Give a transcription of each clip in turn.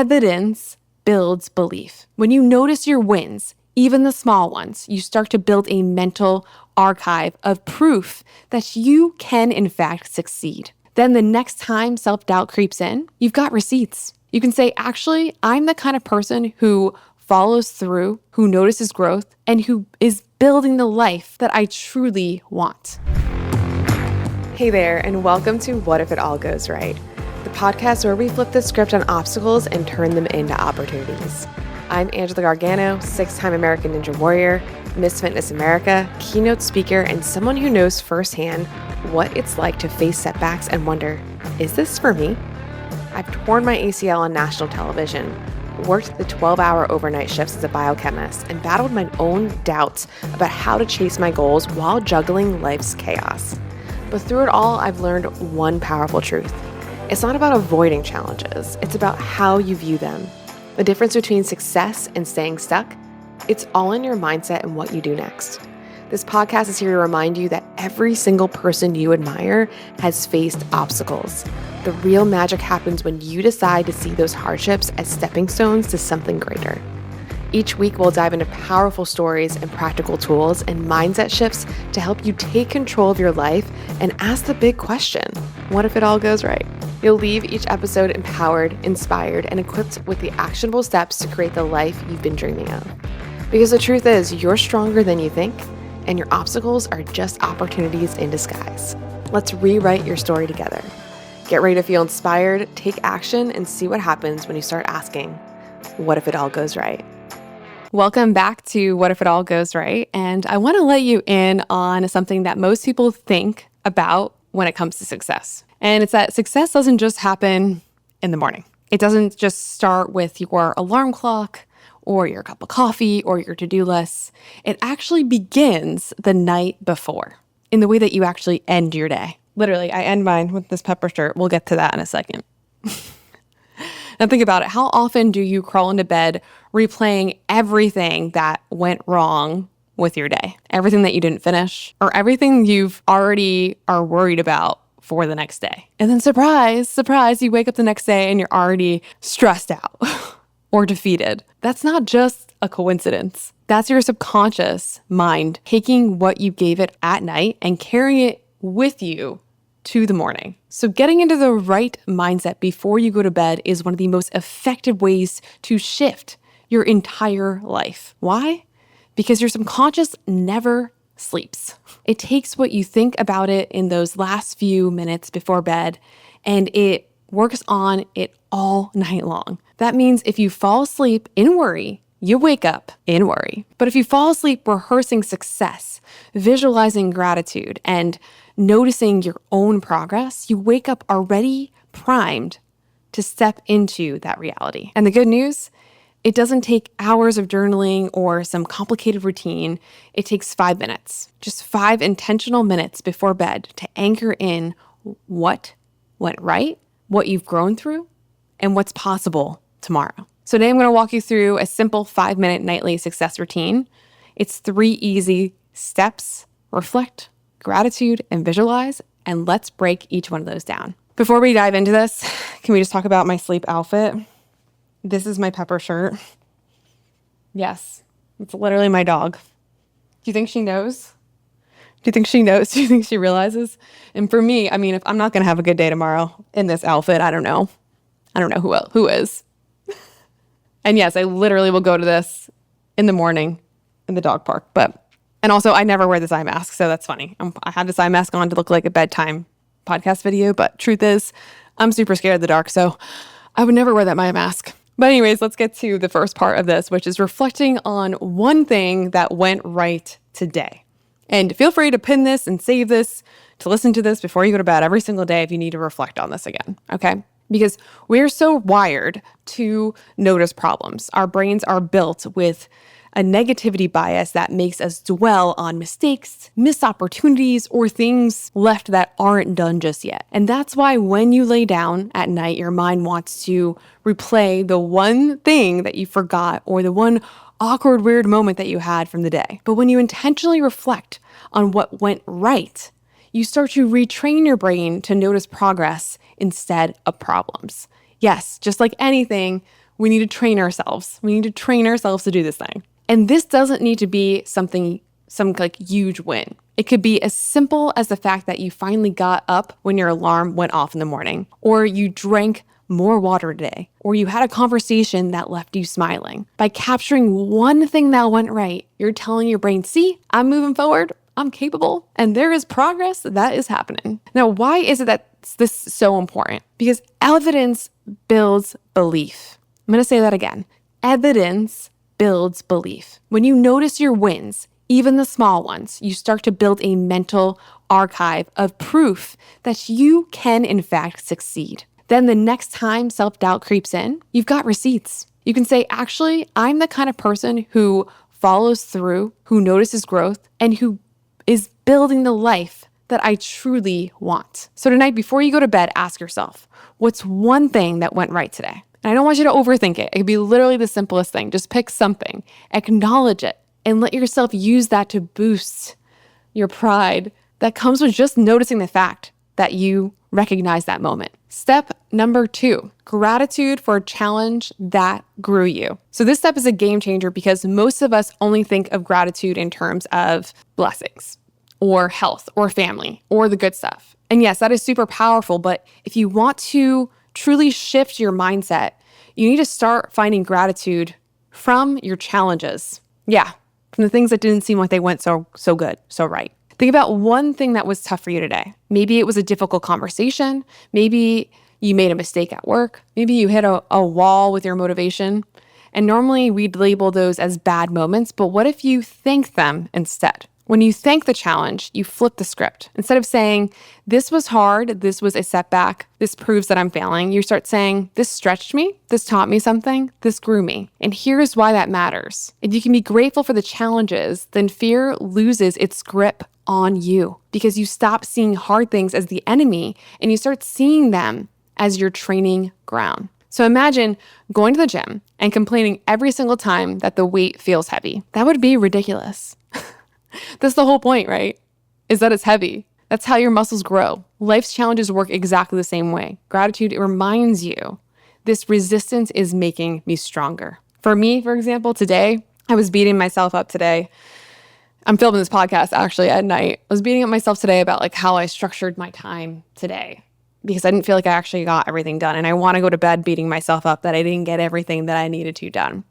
Evidence builds belief. When you notice your wins, even the small ones, you start to build a mental archive of proof that you can in fact succeed. Then the next time self-doubt creeps in, you've got receipts. You can say, actually, I'm the kind of person who follows through, who notices growth, and who is building the life that I truly want. Hey there, and welcome to What If It All Goes Right, the podcast where we flip the script on obstacles and turn them into opportunities. I'm Angela Gargano, 6-time American Ninja Warrior, Miss Fitness America, keynote speaker, and someone who knows firsthand what it's like to face setbacks and wonder, is this for me? I've torn my ACL on national television, worked the 12-hour overnight shifts as a biochemist, and battled my own doubts about how to chase my goals while juggling life's chaos. But through it all, I've learned one powerful truth. It's not about avoiding challenges, it's about how you view them. The difference between success and staying stuck, it's all in your mindset and what you do next. This podcast is here to remind you that every single person you admire has faced obstacles. The real magic happens when you decide to see those hardships as stepping stones to something greater. Each week, we'll dive into powerful stories and practical tools and mindset shifts to help you take control of your life and ask the big question, what if it all goes right? You'll leave each episode empowered, inspired, and equipped with the actionable steps to create the life you've been dreaming of. Because the truth is, you're stronger than you think, and your obstacles are just opportunities in disguise. Let's rewrite your story together. Get ready to feel inspired, take action, and see what happens when you start asking, what if it all goes right? Welcome back to What If It All Goes Right, and I want to let you in on something that most people think about when it comes to success. And it's that success doesn't just happen in the morning. It doesn't just start with your alarm clock or your cup of coffee or your to-do list. It actually begins the night before in the way that you actually end your day. Literally, I end mine with this pepper shirt. We'll get to that in a second. Now think about it. How often do you crawl into bed replaying everything that went wrong with your day? Everything that you didn't finish or everything you've already are worried about for the next day. And then surprise, surprise, you wake up the next day and you're already stressed out or defeated. That's not just a coincidence. That's your subconscious mind taking what you gave it at night and carrying it with you to the morning. So getting into the right mindset before you go to bed is one of the most effective ways to shift your entire life. Why? Because your subconscious never sleeps. It takes what you think about it in those last few minutes before bed, and it works on it all night long. That means if you fall asleep in worry, you wake up in worry. But if you fall asleep rehearsing success, visualizing gratitude, and noticing your own progress, you wake up already primed to step into that reality. And the good news, it doesn't take hours of journaling or some complicated routine. It takes 5 minutes, just 5 intentional minutes before bed to anchor in what went right, what you've grown through, and what's possible tomorrow. So today I'm going to walk you through a simple 5-minute nightly success routine. It's 3 easy steps: reflect, gratitude, and visualize. And let's break each one of those down. Before we dive into this, can we just talk about my sleep outfit? This is my pepper shirt. Yes, it's literally my dog. Do you think she knows? Do you think she knows? Do you think she realizes? And for me, I mean, if I'm not going to have a good day tomorrow in this outfit, I don't know who is. And yes, I literally will go to this in the morning in the dog park. And also, I never wear this eye mask, so that's funny. I had this eye mask on to look like a bedtime podcast video, but truth is, I'm super scared of the dark, so I would never wear that eye mask. But anyways, let's get to the first part of this, which is reflecting on one thing that went right today. And feel free to pin this and save this to listen to this before you go to bed every single day if you need to reflect on this again, okay? Because we're so wired to notice problems. Our brains are built with a negativity bias that makes us dwell on mistakes, missed opportunities, or things left that aren't done just yet. And that's why when you lay down at night, your mind wants to replay the one thing that you forgot or the one awkward, weird moment that you had from the day. But when you intentionally reflect on what went right, you start to retrain your brain to notice progress instead of problems. Yes, just like anything, We need to train ourselves. We need to train ourselves to do this thing. And this doesn't need to be some like huge win. It could be as simple as the fact that you finally got up when your alarm went off in the morning, or you drank more water today, or you had a conversation that left you smiling. By capturing one thing that went right, you're telling your brain, see, I'm moving forward, I'm capable, and there is progress that is happening. Now, why is it that this is so important? Because evidence builds belief. I'm going to say that again. Evidence builds belief. When you notice your wins, even the small ones, you start to build a mental archive of proof that you can, in fact, succeed. Then the next time self-doubt creeps in, you've got receipts. You can say, actually, I'm the kind of person who follows through, who notices growth, and who is building the life that I truly want. So tonight, before you go to bed, ask yourself, what's one thing that went right today? And I don't want you to overthink it. It could be literally the simplest thing. Just pick something, acknowledge it, and let yourself use that to boost your pride that comes with just noticing the fact that you recognize that moment. Step number 2, gratitude for a challenge that grew you. So this step is a game changer because most of us only think of gratitude in terms of blessings or health or family or the good stuff. And yes, that is super powerful, but if you want to truly shift your mindset, you need to start finding gratitude from your challenges. Yeah, from the things that didn't seem like they went so good, so right. Think about one thing that was tough for you today. Maybe it was a difficult conversation. Maybe you made a mistake at work. Maybe you hit a wall with your motivation. And normally we'd label those as bad moments, but what if you thank them instead? When you thank the challenge, you flip the script. Instead of saying, this was hard, this was a setback, this proves that I'm failing, you start saying, this stretched me, this taught me something, this grew me. And here's why that matters. If you can be grateful for the challenges, then fear loses its grip on you because you stop seeing hard things as the enemy and you start seeing them as your training ground. So imagine going to the gym and complaining every single time that the weight feels heavy. That would be ridiculous. That's the whole point, right? Is that it's heavy. That's how your muscles grow. Life's challenges work exactly the same way. Gratitude, it reminds you this resistance is making me stronger. For me, for example, today, I was beating myself up today. I'm filming this podcast actually at night. I was beating up myself today about like how I structured my time today because I didn't feel like I actually got everything done. And I want to go to bed beating myself up that I didn't get everything that I needed to done.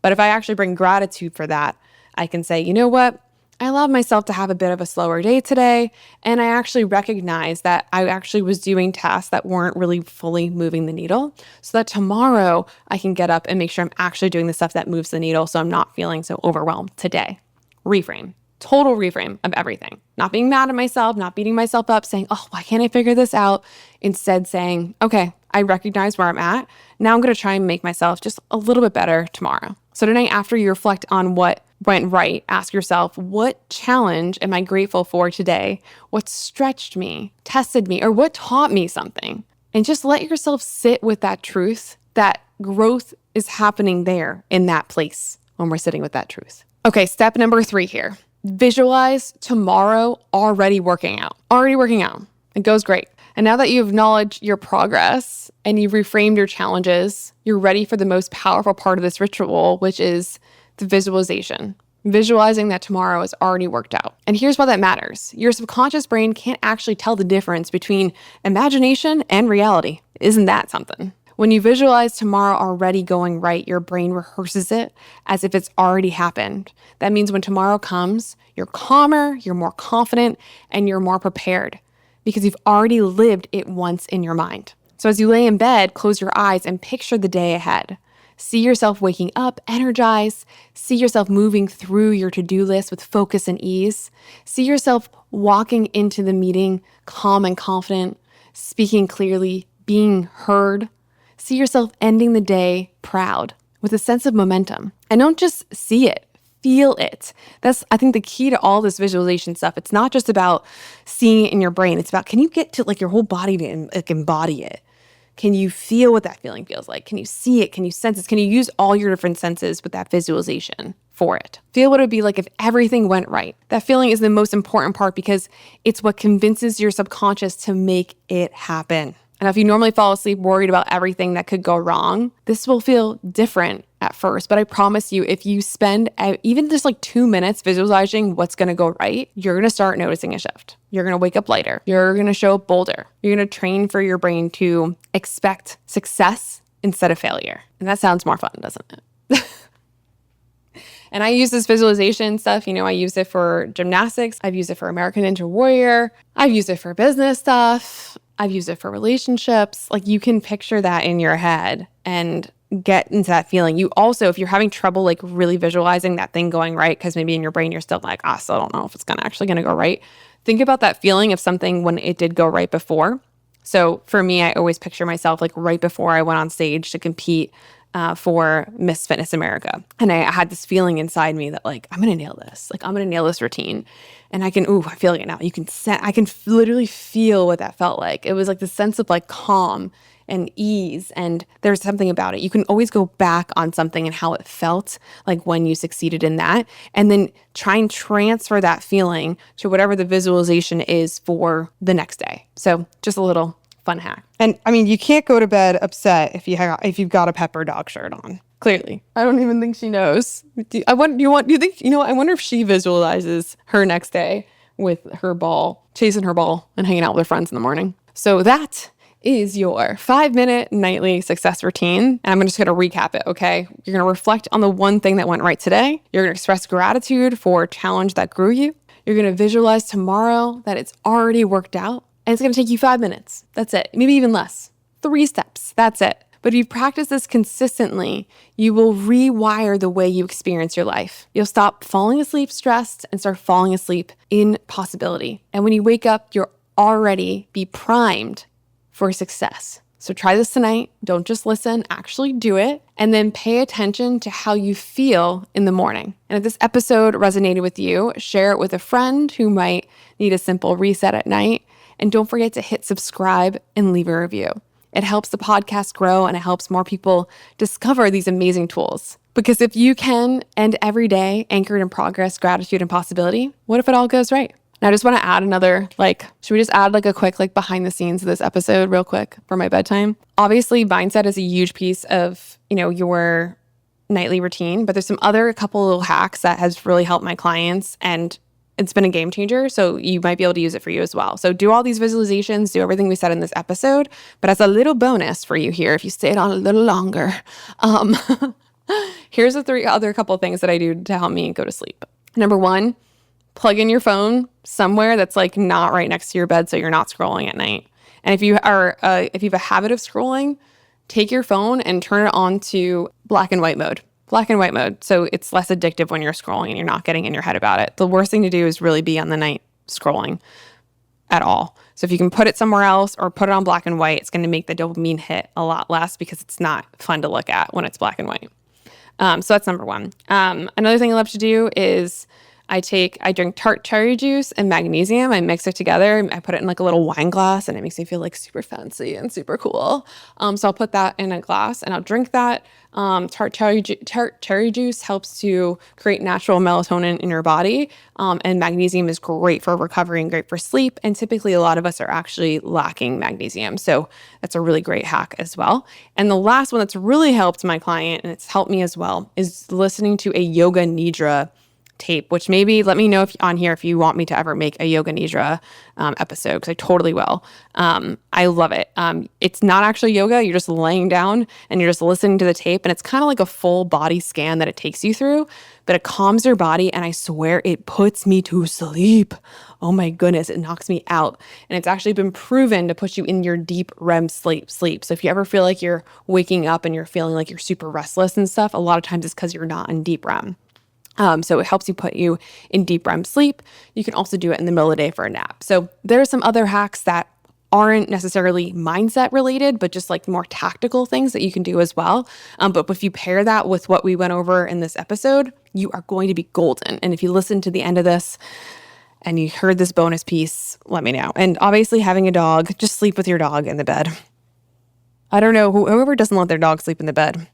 But if I actually bring gratitude for that, I can say, you know what? I allowed myself to have a bit of a slower day today, and I actually recognized that I actually was doing tasks that weren't really fully moving the needle, so that tomorrow I can get up and make sure I'm actually doing the stuff that moves the needle so I'm not feeling so overwhelmed today. Reframe. Total reframe of everything. Not being mad at myself, not beating myself up, saying, oh, why can't I figure this out? Instead saying, okay, I recognize where I'm at. Now I'm going to try and make myself just a little bit better tomorrow. So tonight, after you reflect on what went right, ask yourself, what challenge am I grateful for today? What stretched me, tested me, or what taught me something? And just let yourself sit with that truth that growth is happening there in that place when we're sitting with that truth. Okay, step number 3 here. Visualize tomorrow already working out. Already working out. It goes great. And now that you've acknowledged your progress and you've reframed your challenges, you're ready for the most powerful part of this ritual, which is the visualization. Visualizing that tomorrow is already worked out. And here's why that matters. Your subconscious brain can't actually tell the difference between imagination and reality. Isn't that something? When you visualize tomorrow already going right, your brain rehearses it as if it's already happened. That means when tomorrow comes, you're calmer, you're more confident, and you're more prepared because you've already lived it once in your mind. So as you lay in bed, close your eyes and picture the day ahead. See yourself waking up, energized. See yourself moving through your to-do list with focus and ease. See yourself walking into the meeting calm and confident, speaking clearly, being heard. See yourself ending the day proud with a sense of momentum. And don't just see it, feel it. That's, I think, the key to all this visualization stuff. It's not just about seeing it in your brain. It's about, can you get to like your whole body to like embody it? Can you feel what that feeling feels like? Can you see it? Can you sense it? Can you use all your different senses with that visualization for it? Feel what it would be like if everything went right. That feeling is the most important part because it's what convinces your subconscious to make it happen. And if you normally fall asleep worried about everything that could go wrong, this will feel different at first. But I promise you, if you spend even just like 2 minutes visualizing what's going to go right, you're going to start noticing a shift. You're going to wake up lighter. You're going to show up bolder. You're going to train for your brain to expect success instead of failure. And that sounds more fun, doesn't it? And I use this visualization stuff. I use it for gymnastics. I've used it for American Ninja Warrior. I've used it for business stuff. I've used it for relationships. Like, you can picture that in your head and get into that feeling. You also, if you're having trouble like really visualizing that thing going right, because maybe in your brain you're still like, I still don't know if it's actually going to go right. Think about that feeling of something when it did go right before. So for me, I always picture myself like right before I went on stage to compete for Miss Fitness America. And I had this feeling inside me that like, I'm going to nail this. Like, I'm going to nail this routine. And I feel it now. I can literally feel what that felt like. It was like the sense of like calm and ease. And there's something about it. You can always go back on something and how it felt like when you succeeded in that. And then try and transfer that feeling to whatever the visualization is for the next day. So just a little fun hack. And you can't go to bed upset if you've got a pepper dog shirt on. Clearly, I don't even think she knows. I wonder if she visualizes her next day with her ball, chasing her ball and hanging out with her friends in the morning. So that is your 5-minute nightly success routine. And I'm just going to recap it, okay? You're going to reflect on the one thing that went right today. You're going to express gratitude for a challenge that grew you. You're going to visualize tomorrow that it's already worked out. And it's going to take you 5 minutes. That's it. Maybe even less. 3 steps. That's it. But if you practice this consistently, you will rewire the way you experience your life. You'll stop falling asleep stressed and start falling asleep in possibility. And when you wake up, you'll already be primed for success. So try this tonight. Don't just listen, actually do it. And then pay attention to how you feel in the morning. And if this episode resonated with you, share it with a friend who might need a simple reset at night. And don't forget to hit subscribe and leave a review. It helps the podcast grow and it helps more people discover these amazing tools. Because if you can end every day anchored in progress, gratitude, and possibility, what if it all goes right? And I just want to add another, should we just add a quick behind the scenes of this episode real quick for my bedtime? Obviously, mindset is a huge piece of, your nightly routine, but there's some other couple little hacks that has really helped my clients, and it's been a game changer. So you might be able to use it for you as well. So do all these visualizations, do everything we said in this episode, but as a little bonus for you here, if you stayed on a little longer, here's the 3 other couple of things that I do to help me go to sleep. Number 1, plug in your phone somewhere that's not right next to your bed so you're not scrolling at night. And if you have a habit of scrolling, take your phone and turn it on to black and white mode. Black and white mode. So it's less addictive when you're scrolling and you're not getting in your head about it. The worst thing to do is really be on the night scrolling at all. So if you can put it somewhere else or put it on black and white, it's going to make the dopamine hit a lot less because it's not fun to look at when it's black and white. So that's number 1. Another thing I love to do is I drink tart cherry juice and magnesium. I mix it together. I put it in a little wine glass and it makes me feel super fancy and super cool. So I'll put that in a glass and I'll drink that. Tart cherry juice helps to create natural melatonin in your body. And magnesium is great for recovery and great for sleep. And typically a lot of us are actually lacking magnesium. So that's a really great hack as well. And the last one that's really helped my client, and it's helped me as well, is listening to a yoga nidra tape, which maybe let me know if you want me to ever make a yoga nidra episode, because I totally will. I love it. It's not actually yoga. You're just laying down and you're just listening to the tape, and it's kind of like a full body scan that it takes you through, but it calms your body, and I swear it puts me to sleep. Oh my goodness, it knocks me out. And it's actually been proven to put you in your deep REM sleep. So if you ever feel like you're waking up and you're feeling like you're super restless and stuff, a lot of times it's because you're not in deep REM. So it helps you put you in deep REM sleep. You can also do it in the middle of the day for a nap. So there are some other hacks that aren't necessarily mindset related, but just more tactical things that you can do as well. But if you pair that with what we went over in this episode, you are going to be golden. And if you listen to the end of this and you heard this bonus piece, let me know. And obviously having a dog, just sleep with your dog in the bed. I don't know, whoever doesn't let their dog sleep in the bed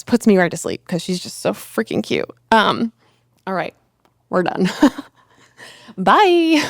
puts me right to sleep because she's just so freaking cute. All right, we're done. Bye.